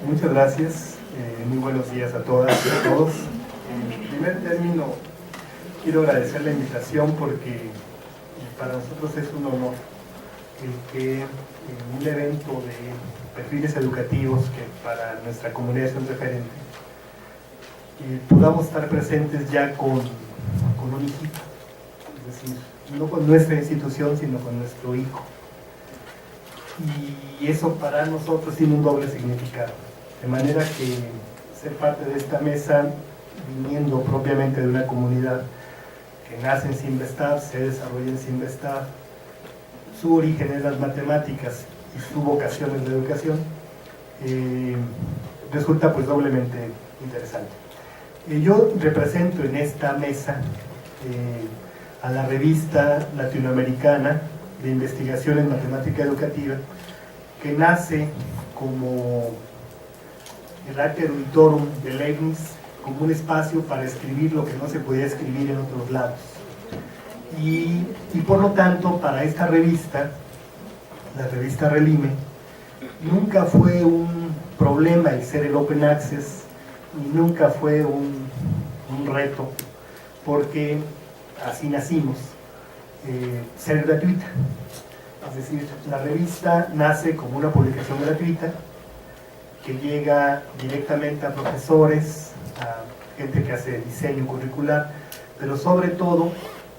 Muchas gracias, muy buenos días a todas y a todos. En primer término, quiero agradecer la invitación porque para nosotros es un honor el que en un evento de perfiles educativos que para nuestra comunidad es un referente, podamos estar presentes ya con un hijito, es decir, no con nuestra institución, sino con nuestro hijo. Y eso para nosotros tiene un doble significado. De manera que ser parte de esta mesa, viniendo propiamente de una comunidad que nace en Cinvestav, se desarrolla en Cinvestav, su origen es las matemáticas y su vocación es la educación, resulta pues doblemente interesante. Yo represento en esta mesa a la revista latinoamericana de investigación en matemática educativa, que nace como el Arte Eruditorum de Leibniz, como un espacio para escribir lo que no se podía escribir en otros lados. Y por lo tanto, para esta revista, la revista Relime, nunca fue un problema el ser el Open Access, y nunca fue un reto, porque así nacimos, ser gratuita. Es decir, la revista nace como una publicación gratuita que llega directamente a profesores, a gente que hace diseño curricular, pero sobre todo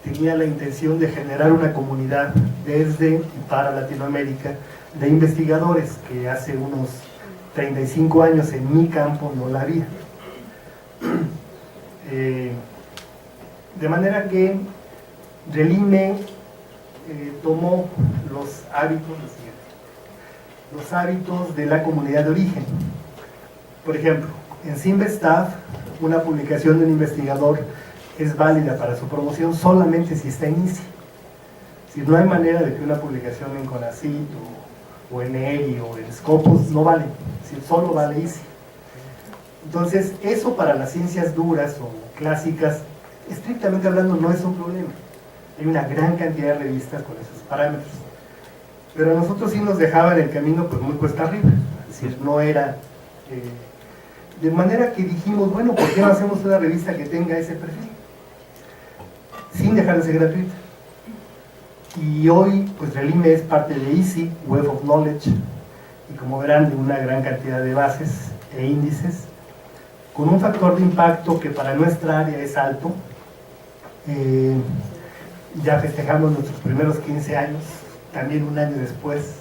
tenía la intención de generar una comunidad desde y para Latinoamérica de investigadores que hace unos 35 años en mi campo no la había. De manera que Relime tomó los hábitos de la comunidad de origen. Por ejemplo, en Cinvestav, una publicación de un investigador es válida para su promoción solamente si está en ICI. Si no hay manera de que una publicación en CONACYT o en ERI o en Scopus no vale, si solo vale ICI. Entonces, eso para las ciencias duras o clásicas, estrictamente hablando, no es un problema. Hay una gran cantidad de revistas con esos parámetros. Pero a nosotros sí nos dejaban el camino pues muy cuesta arriba. Es decir, no era... de manera que dijimos, bueno, ¿por qué no hacemos una revista que tenga ese perfil? Sin dejar de ser gratuita. Y hoy, pues Relime es parte de EASY, Web of Knowledge, y como verán, de una gran cantidad de bases e índices, con un factor de impacto que para nuestra área es alto. Ya festejamos nuestros primeros 15 años, también un año después.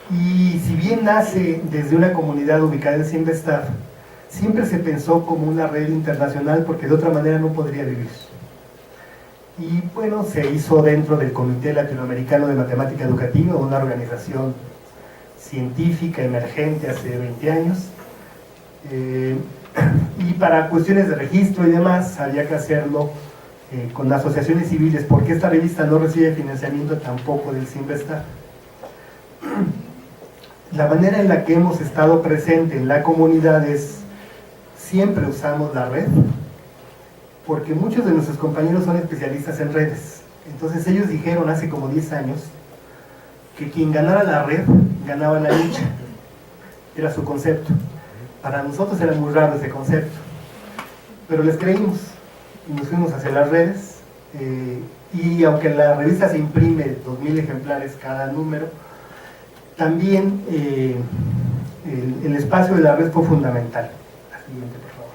Y si bien nace desde una comunidad ubicada en Cinvestav, siempre se pensó como una red internacional porque de otra manera no podría vivir. Y bueno, se hizo dentro del Comité Latinoamericano de Matemática Educativa, una organización científica emergente hace 20 años. Y para cuestiones de registro y demás, había que hacerlo con asociaciones civiles, porque esta revista no recibe financiamiento tampoco del Cinvestav. La manera en la que hemos estado presente en la comunidad es, siempre usamos la red, porque muchos de nuestros compañeros son especialistas en redes. Entonces ellos dijeron hace como 10 años que quien ganara la red, ganaba la lucha. Era su concepto. Para nosotros era muy raro ese concepto, pero les creímos y nos fuimos hacia las redes, y aunque la revista se imprime 2000 ejemplares cada número, también el espacio de la red fue fundamental. La siguiente, por favor.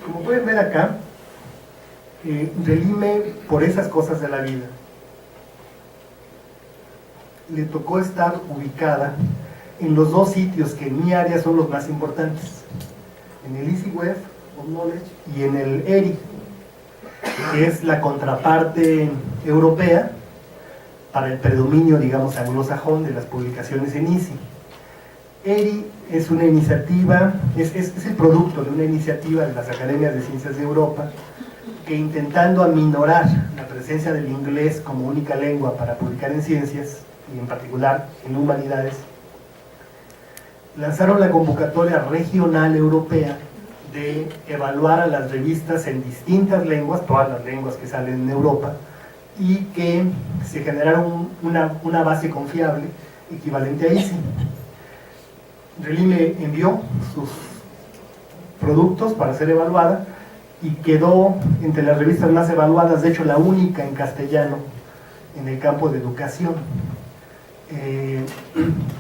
Como pueden ver acá, Relime, por esas cosas de la vida, le tocó estar ubicada en los dos sitios que en mi área son los más importantes, en el EASY Web of Knowledge y en el ERI, que es la contraparte europea para el predominio, digamos, anglosajón de las publicaciones en EASY. ERI es una iniciativa, es el producto de una iniciativa de las Academias de Ciencias de Europa, que intentando aminorar la presencia del inglés como única lengua para publicar en ciencias, y en particular en humanidades, lanzaron la convocatoria regional europea de evaluar a las revistas en distintas lenguas, todas las lenguas que salen en Europa, y que se generara una base confiable equivalente a ICI. Relime envió sus productos para ser evaluada y quedó entre las revistas más evaluadas, de hecho la única en castellano en el campo de educación,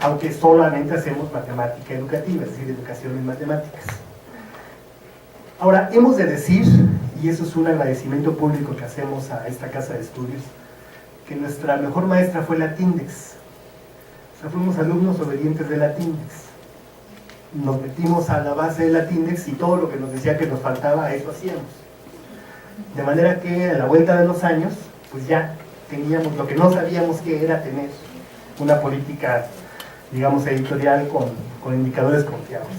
aunque solamente hacemos matemática educativa, es decir, educación en matemáticas. Ahora, hemos de decir, y eso es un agradecimiento público que hacemos a esta casa de estudios, que nuestra mejor maestra fue Latindex. O sea, fuimos alumnos obedientes de Latindex. Nos metimos a la base de Latindex y todo lo que nos decía que nos faltaba, eso hacíamos. De manera que a la vuelta de los años, pues ya teníamos lo que no sabíamos que era tener una política, digamos, editorial con indicadores confiables.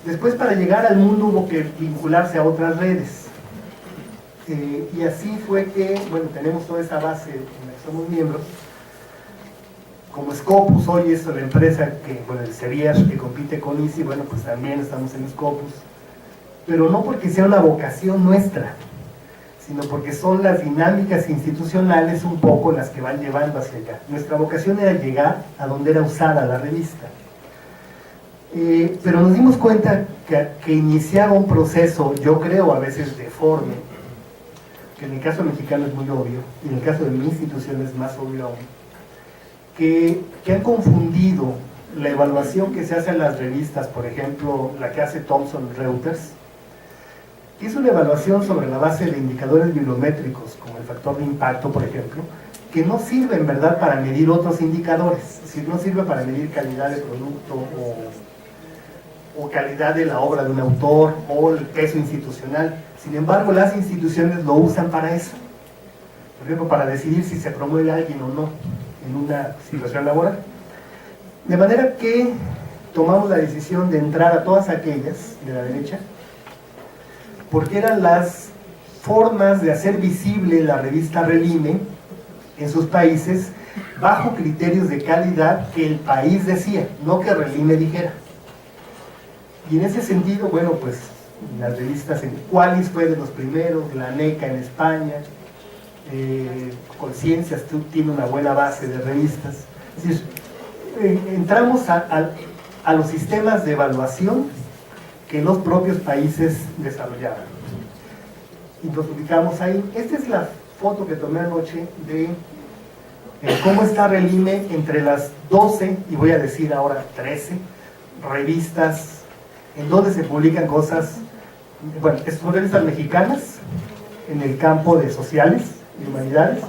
Después, para llegar al mundo hubo que vincularse a otras redes. Y así fue que, bueno, tenemos toda esa base en la que somos miembros. Como Scopus hoy es la empresa que, bueno, el Sevier que compite con ICI, bueno, pues también estamos en Scopus. Pero no porque sea una vocación nuestra, sino porque son las dinámicas institucionales un poco las que van llevando hacia allá. Nuestra vocación era llegar a donde era usada la revista. Pero nos dimos cuenta que iniciaba un proceso, yo creo a veces deforme, que en el caso mexicano es muy obvio, y en el caso de mi institución es más obvio aún, que han confundido la evaluación que se hace en las revistas, por ejemplo, la que hace Thomson Reuters, que es una evaluación sobre la base de indicadores bibliométricos, como el factor de impacto, por ejemplo, que no sirve en verdad para medir otros indicadores, es decir, no sirve para medir calidad de producto o calidad de la obra de un autor o el peso institucional. Sin embargo, las instituciones lo usan para eso, por ejemplo, para decidir si se promueve a alguien o no en una situación laboral. De manera que tomamos la decisión de entrar a todas aquellas de la derecha, porque eran las formas de hacer visible la revista Relime en sus países bajo criterios de calidad que el país decía, no que Relime dijera. Y en ese sentido, bueno, pues las revistas en Qualis fue de los primeros, la NECA en España, Conciencias tiene una buena base de revistas. Es decir, entramos a los sistemas de evaluación que los propios países desarrollaban y nos ubicamos ahí. Esta es la foto que tomé anoche de cómo está Relime entre las 12 y voy a decir ahora 13 revistas en donde se publican cosas, bueno, son revistas mexicanas en el campo de sociales y humanidades.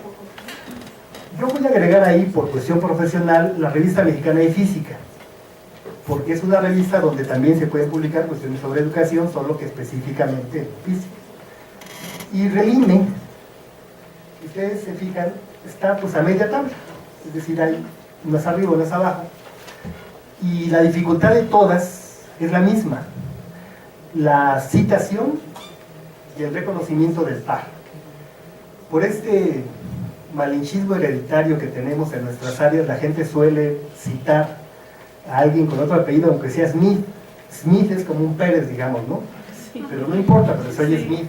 Yo voy a agregar ahí, por cuestión profesional, la revista mexicana de física, porque es una revista donde también se pueden publicar cuestiones sobre educación, solo que específicamente física. Y Relime, si ustedes se fijan, está pues a media tabla, es decir, hay unas arriba, unas abajo, y la dificultad de todas es la misma: la citación y el reconocimiento del par. Por este malinchismo hereditario que tenemos en nuestras áreas, la gente suele citar a alguien con otro apellido, aunque sea Smith. Smith es como un Pérez, digamos, ¿no? Pero no importa, pero soy Smith.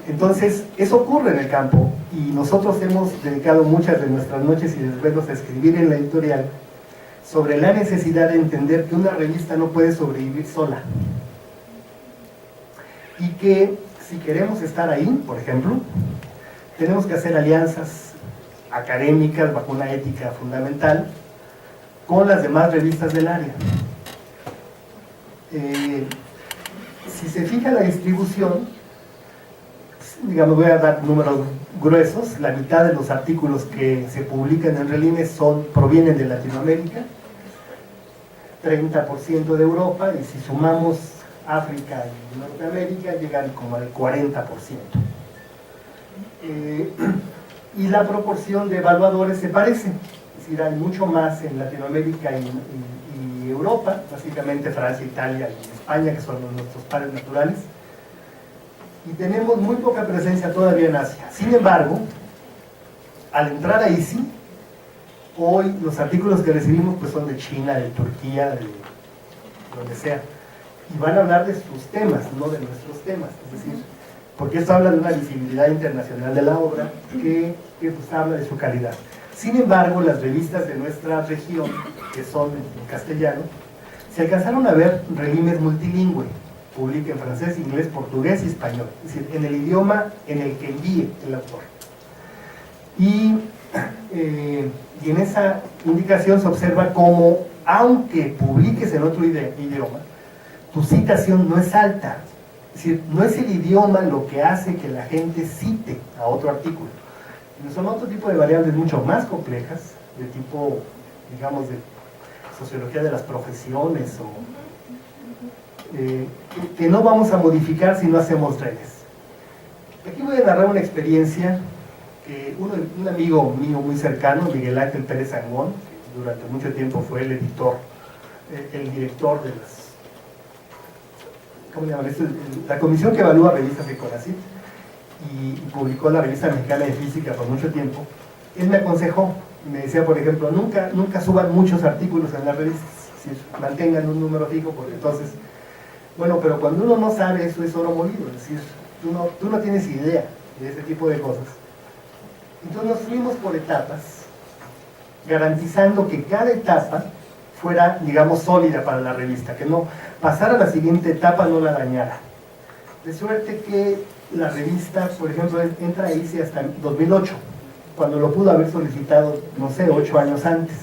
Entonces, eso ocurre en el campo, y nosotros hemos dedicado muchas de nuestras noches y desvelos a escribir en la editorial sobre la necesidad de entender que una revista no puede sobrevivir sola, y que si queremos estar ahí, por ejemplo, tenemos que hacer alianzas académicas bajo una ética fundamental con las demás revistas del área. Si se fija la distribución, digamos, voy a dar números gruesos: la mitad de los artículos que se publican en Relime provienen de Latinoamérica, 30% de Europa, y si sumamos África y Norteamérica llegan como al 40%. Y la proporción de evaluadores se parece, es decir, hay mucho más en Latinoamérica y Europa, básicamente Francia, Italia y España, que son nuestros pares naturales, y tenemos muy poca presencia todavía en Asia. Sin embargo, al entrar a ICI, hoy los artículos que recibimos pues son de China, de Turquía, de donde sea, y van a hablar de sus temas, no de nuestros temas, es decir, porque esto habla de una visibilidad internacional de la obra que pues habla de su calidad. Sin embargo, las revistas de nuestra región, que son en castellano, Se alcanzaron a ver, Relime es multilingüe, publica en francés, inglés, portugués y español, es decir, en el idioma en el que envíe el autor. Y en esa indicación se observa cómo, aunque publiques en otro idioma, tu citación no es alta. Es decir, no es el idioma lo que hace que la gente cite a otro artículo. Son otro tipo de variables mucho más complejas, de tipo, digamos, de sociología de las profesiones, que no vamos a modificar si no hacemos redes. Aquí voy a narrar una experiencia que un amigo mío muy cercano, Miguel Ángel Pérez Angón, que durante mucho tiempo fue el editor, el director de las, ¿cómo llaman esto? La comisión que evalúa revistas de CONACYT, y publicó la revista mexicana de física por mucho tiempo. Él me aconsejó, me decía, por ejemplo, nunca suban muchos artículos en las revistas, es decir, mantengan un número fijo, porque entonces, bueno, pero cuando uno no sabe, eso es oro molido, es decir, tú no tienes idea de ese tipo de cosas. Entonces nos fuimos por etapas, garantizando que cada etapa fuera, digamos, sólida para la revista, que no pasara a la siguiente etapa, no la dañara. De suerte que la revista, por ejemplo, entra ahí hasta 2008, cuando lo pudo haber solicitado, no sé, 8 años antes.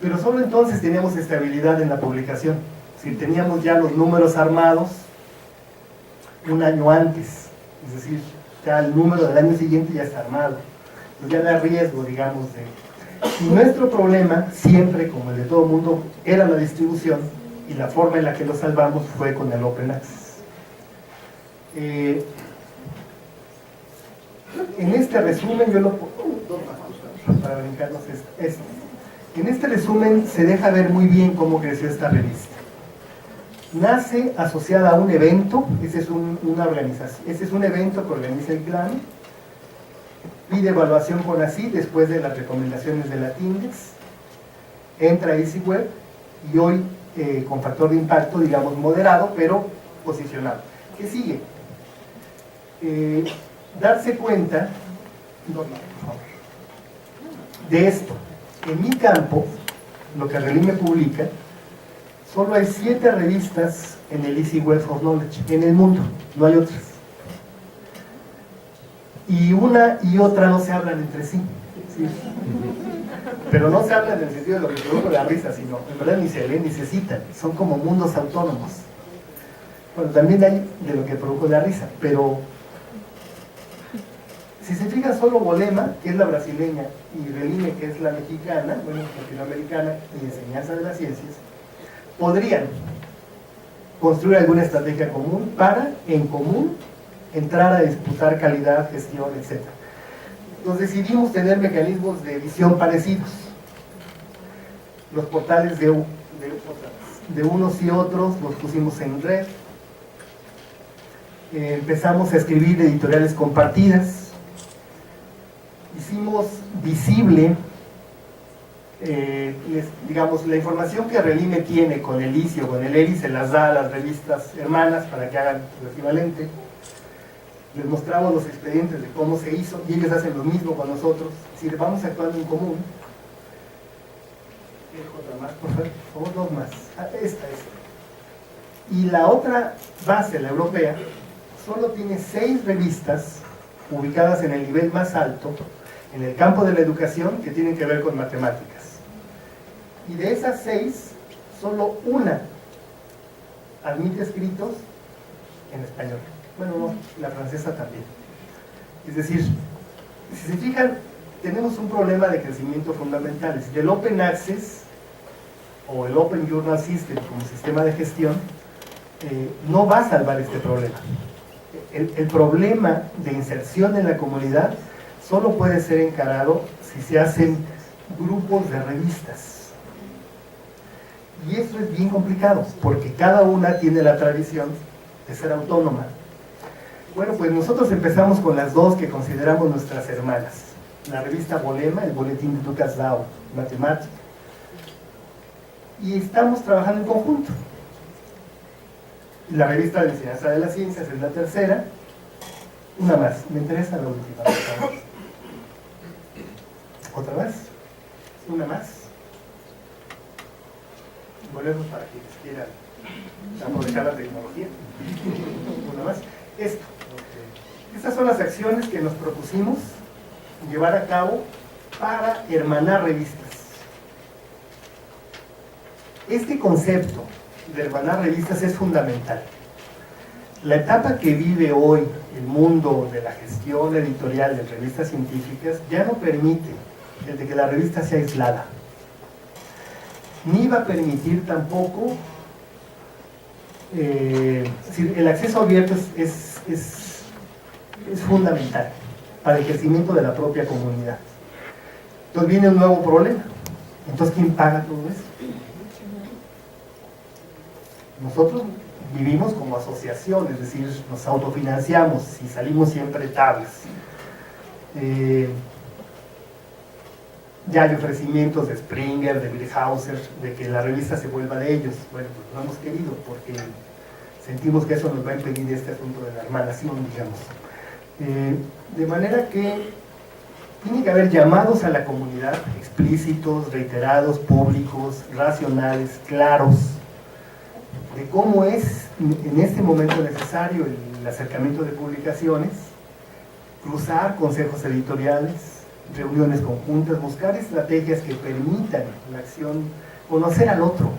Pero solo entonces teníamos estabilidad en la publicación. Si teníamos ya los números armados un año antes, es decir, ya el número del año siguiente ya está armado. Entonces ya da riesgo, digamos, de... Y nuestro problema, siempre, como el de todo el mundo, era la distribución, y la forma en la que lo salvamos fue con el Open Access. En este resumen, yo lo para brincarnos esto. En este resumen se deja ver muy bien cómo creció esta revista. Nace asociada a un evento, ese es una organización, ese es un evento que organiza el CLAN, pide evaluación con ACI después de las recomendaciones de la TINDEX, entra a EasyWeb y hoy con factor de impacto, digamos, moderado, pero posicionado. ¿Qué sigue? Darse cuenta de esto. En mi campo, lo que Relime publica, solo hay 7 revistas en el Easy Web for Knowledge, en el mundo, no hay otras. Y una y otra no se hablan entre sí. ¿Sí? Pero no se hablan en el sentido de lo que produjo la risa, sino en verdad ni se leen ni se citan, son como mundos autónomos. Bueno, también hay de lo que produjo la risa, pero si se fijan, solo Bolema, que es la brasileña, y Relime, que es la mexicana, bueno, latinoamericana, y enseñanza de las ciencias, podrían construir alguna estrategia común para, en común, entrar a disputar calidad, gestión, etc. Entonces decidimos tener mecanismos de edición parecidos. Los portales de unos y otros los pusimos en red. Empezamos a escribir editoriales compartidas. Hicimos visible, digamos, la información que Relime tiene con el ICI o con el ERI, se las da a las revistas hermanas para que hagan lo equivalente. Les mostramos los expedientes de cómo se hizo y ellos hacen lo mismo con nosotros. Es decir, vamos actuando en común. Otra más, por favor, 2 más. Esta. Y la otra base, la europea, solo tiene 6 revistas ubicadas en el nivel más alto, en el campo de la educación, que tienen que ver con matemáticas. Y de esas 6, solo una admite escritos en español. Bueno, no, la francesa también. Es decir, si se fijan, tenemos un problema de crecimiento fundamental. Es decir, el Open Access o el Open Journal System como sistema de gestión no va a salvar este problema. El problema de inserción en la comunidad solo puede ser encarado si se hacen grupos de revistas. Y eso es bien complicado, porque cada una tiene la tradición de ser autónoma. Bueno, pues nosotros empezamos con las 2 que consideramos nuestras hermanas. La revista Bolema, el boletín de Lucas Dao, matemática. Y estamos trabajando en conjunto. La revista de enseñanza de las ciencias es la tercera. Una más, me interesa la última. ¿Otra más? Una más. volvemos para quienes quieran aprovechar la tecnología. Una más. Esto. Estas son las acciones que nos propusimos llevar a cabo para hermanar revistas. Este concepto de hermanar revistas es fundamental. La etapa que vive hoy el mundo de la gestión editorial de revistas científicas ya no permite el de que la revista sea aislada, ni va a permitir tampoco el acceso abierto es fundamental para el crecimiento de la propia comunidad. Entonces viene un nuevo problema. Entonces, ¿quién paga todo eso? Nosotros vivimos como asociación, es decir, nos autofinanciamos y salimos siempre tablas. Ya hay ofrecimientos de Springer, de Weyerhaeuser, de que la revista se vuelva de ellos. Bueno, pues no hemos querido porque sentimos que eso nos va a impedir este asunto de la hermanación, digamos. De manera que tiene que haber llamados a la comunidad explícitos, reiterados, públicos, racionales, claros, de cómo es en este momento necesario el acercamiento de publicaciones, cruzar consejos editoriales, reuniones conjuntas, buscar estrategias que permitan la acción, conocer al otro,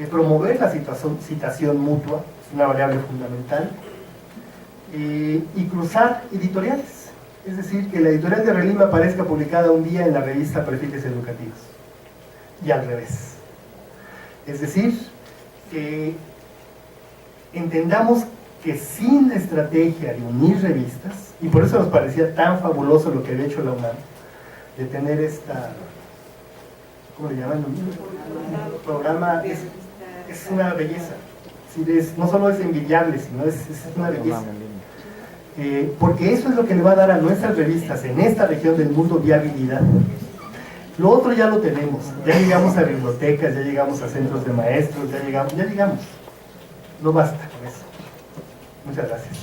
promover la citación mutua, es una variable fundamental, y cruzar editoriales, es decir, que la editorial de Relima aparezca publicada un día en la revista Perfiles Educativos, y al revés. Es decir, que entendamos que sin la estrategia de unir revistas, y por eso nos parecía tan fabuloso lo que había hecho la UNAM, de tener esta, ¿cómo le llaman? Programa, es una belleza. No solo es envidiable, sino es una belleza. Porque eso es lo que le va a dar a nuestras revistas en esta región del mundo viabilidad. Lo otro ya lo tenemos, ya llegamos a bibliotecas, ya llegamos a centros de maestros, ya llegamos. No basta con eso. Muchas gracias.